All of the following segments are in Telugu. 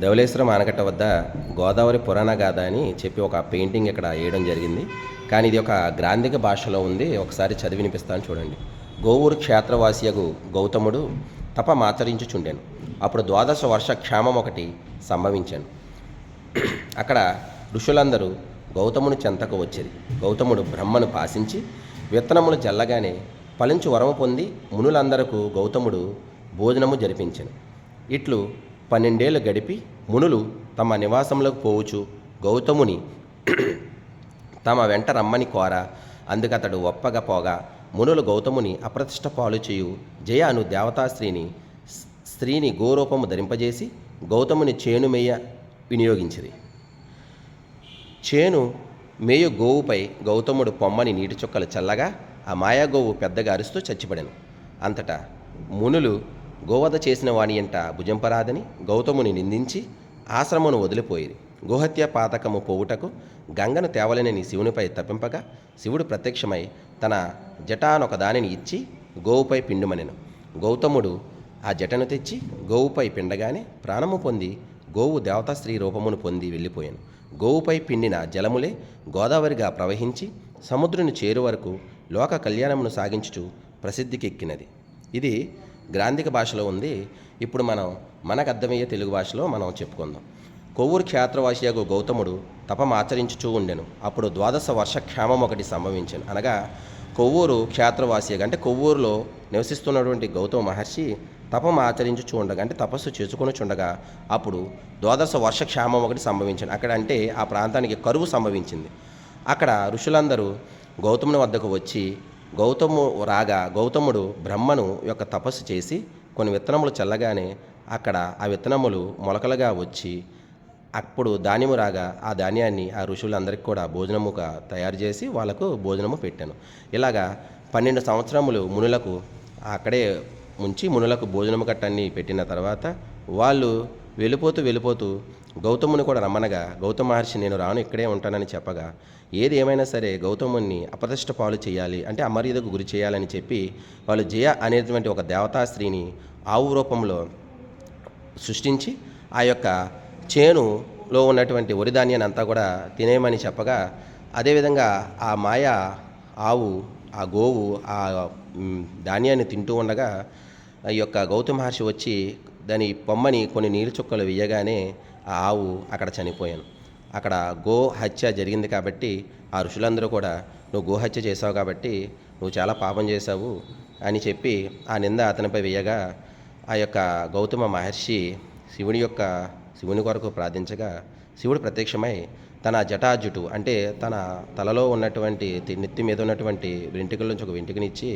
ధవళేశ్వరం ఆనకట్ట వద్ద గోదావరి పురాణ గాథ అని చెప్పి ఒక పెయింటింగ్ ఇక్కడ వేయడం జరిగింది. కానీ ఇది ఒక గ్రాంధిక భాషలో ఉంది. ఒకసారి చదివి వినిపిస్తాను చూడండి. గోవూరు క్షేత్రవాసియగు గౌతముడు తపమాచరించుచుండెను. అప్పుడు ద్వాదశ వర్ష క్షామం ఒకటి సంభవించాను. అక్కడ ఋషులందరూ గౌతముని చెంతకు వచ్చిరి. గౌతముడు బ్రహ్మను పాసించి విత్తనములు జల్లగానే ఫలించు వరము పొంది మునులందరకు గౌతముడు భోజనము జరిపించెను. ఇట్లు 12 ఏళ్ళు గడిపి మునులు తమ నివాసంలోకి పోవుచు గౌతముని తమ వెంట రమ్మని కోర అందుకతడు ఒప్పగా పోగా మునులు గౌతముని అప్రతిష్ట పాలు చేయు జయ అను స్త్రీని గోరూపము ధరింపజేసి గౌతముని చేను మేయ వినియోగించిరి. చేను మేయు గోవుపై గౌతముడు పొమ్మని నీటి చుక్కలు చల్లగా ఆ మాయాగోవు పెద్దగా అరుస్తూ చచ్చిపడెను. అంతటా మునులు గోవధ చేసిన వాని ఎంట భుజంపరాదని గౌతముని నిందించి ఆశ్రమమును వదిలిపోయిరి. గోహత్య పాతకము పోవుటకు గంగను తేవలనని శివునిపై తప్పింపగా శివుడు ప్రత్యక్షమై తన జటానొక దానిని ఇచ్చి గోవుపై పిండుమనెను. గౌతముడు ఆ జటను తెచ్చి గోవుపై పిండగానే ప్రాణము పొంది గోవు దేవతాస్త్రీ రూపమును పొంది వెళ్ళిపోయాను. గోవుపై పిండిన జలములే గోదావరిగా ప్రవహించి సముద్రుని చేరు వరకు లోక కళ్యాణమును సాగించుచు ప్రసిద్ధికెక్కినది. ఇది గ్రాంధిక భాషలో ఉంది. ఇప్పుడు మనకు అర్థమయ్యే తెలుగు భాషలో మనం చెప్పుకుందాం. కొవ్వూరు క్షేత్రవాసియగు గౌతముడు తపమాచరించుచూ ఉండెను. అప్పుడు ద్వాదశ వర్ష క్షామం ఒకటి సంభవించెను. అనగా కొవ్వూరు క్షేత్రవాసియగా అంటే కొవ్వూరులో నివసిస్తున్నటువంటి గౌతమ మహర్షి తపం ఆచరించుచూ ఉండగా అంటే తపస్సు చేసుకొనుచుండగా అప్పుడు ద్వాదశ వర్ష క్షామం ఒకటి సంభవించింది. అక్కడ అంటే ఆ ప్రాంతానికి కరువు సంభవించింది. అక్కడ ఋషులందరూ గౌతముని వద్దకు వచ్చి గౌతముడు బ్రహ్మను యొక్క తపస్సు చేసి కొన్ని విత్తనములు చల్లగానే అక్కడ ఆ విత్తనములు మొలకలుగా వచ్చి అప్పుడు ధాన్యము రాగా ఆ ధాన్యాన్ని ఆ ఋషులందరికీ కూడా భోజనముగా తయారు చేసి వాళ్ళకు భోజనము పెట్టాను. ఇలాగా 12 సంవత్సరములు మునులకు అక్కడే ముంచి మునులకు భోజనము కట్టన్ని పెట్టిన తర్వాత వాళ్ళు వెళ్ళిపోతూ గౌతముని కూడా రమ్మనగా గౌతమ మహర్షి నేను రాను ఇక్కడే ఉంటానని చెప్పగా ఏది ఏమైనా సరే గౌతముని అప్రతిష్ట పాలు చేయాలి అంటే అమర్యాదకు గురి చేయాలని చెప్పి వాళ్ళు జయ అనేటువంటి ఒక దేవతా స్త్రీని ఆవు రూపంలో సృష్టించి ఆ యొక్క చేనులో ఉన్నటువంటి వరి ధాన్యాన్ని అంతా కూడా తినేయమని చెప్పగా అదేవిధంగా ఆ మాయ ఆవు ఆ గోవు ఆ ధాన్యాన్ని తింటూ ఉండగా ఈ యొక్క గౌతమ మహర్షి వచ్చి దాని పొమ్మని కొన్ని నీళ్ళు చుక్కలు వేయగానే ఆ ఆవు అక్కడ చనిపోయాను. అక్కడ గో హత్య జరిగింది కాబట్టి ఆ ఋషులందరూ కూడా నువ్వు గోహత్య చేసావు కాబట్టి నువ్వు చాలా పాపం చేశావు అని చెప్పి ఆ నింద అతనిపై వేయగా ఆ యొక్క గౌతమ మహర్షి శివుని కొరకు ప్రార్థించగా శివుడు ప్రత్యక్షమై తన జటాజుటు అంటే తన తలలో ఉన్నటువంటి నెత్తి మీద ఉన్నటువంటి వెంట్రుకల నుంచి ఒక వెంట్రుకనిచ్చి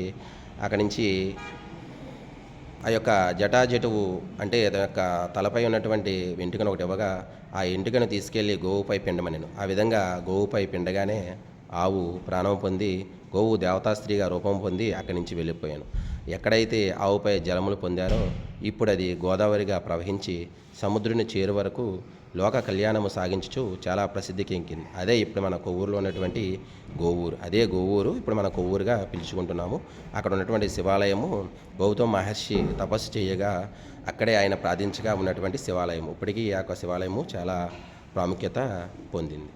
అక్కడి నుంచి ఆ యొక్క జటాజటువు అంటే యొక్క తలపై ఉన్నటువంటి వెంట్రుకను ఒకటి ఇవ్వగా ఆ వెంట్రుకను తీసుకెళ్ళి గోవుపై పిండమనెను. ఆ విధంగా గోవుపై పిండగానే ఆవు ప్రాణం పొంది గోవు దేవతాస్త్రీగా రూపం పొంది అక్కడి నుంచి వెళ్ళిపోయాను. ఎక్కడైతే ఆవుపై జలములు పొందారో ఇప్పుడు అది గోదావరిగా ప్రవహించి సముద్రుని చేరు వరకు లోక కళ్యాణము సాగించుచు చాలా ప్రసిద్ధికి ఎక్కింది. అదే ఇప్పుడు మన కొవ్వూరులో ఉన్నటువంటి గోవూరు. అదే గోవూరు ఇప్పుడు మన కొవ్వూరుగా పిలుచుకుంటున్నాము. అక్కడ ఉన్నటువంటి శివాలయము గౌతమ మహర్షి తపస్సు చేయగా అక్కడే ఆయన ప్రార్థించగా ఉన్నటువంటి శివాలయము. ఇప్పటికీ ఆ యొక్క శివాలయము చాలా ప్రాముఖ్యత పొందింది.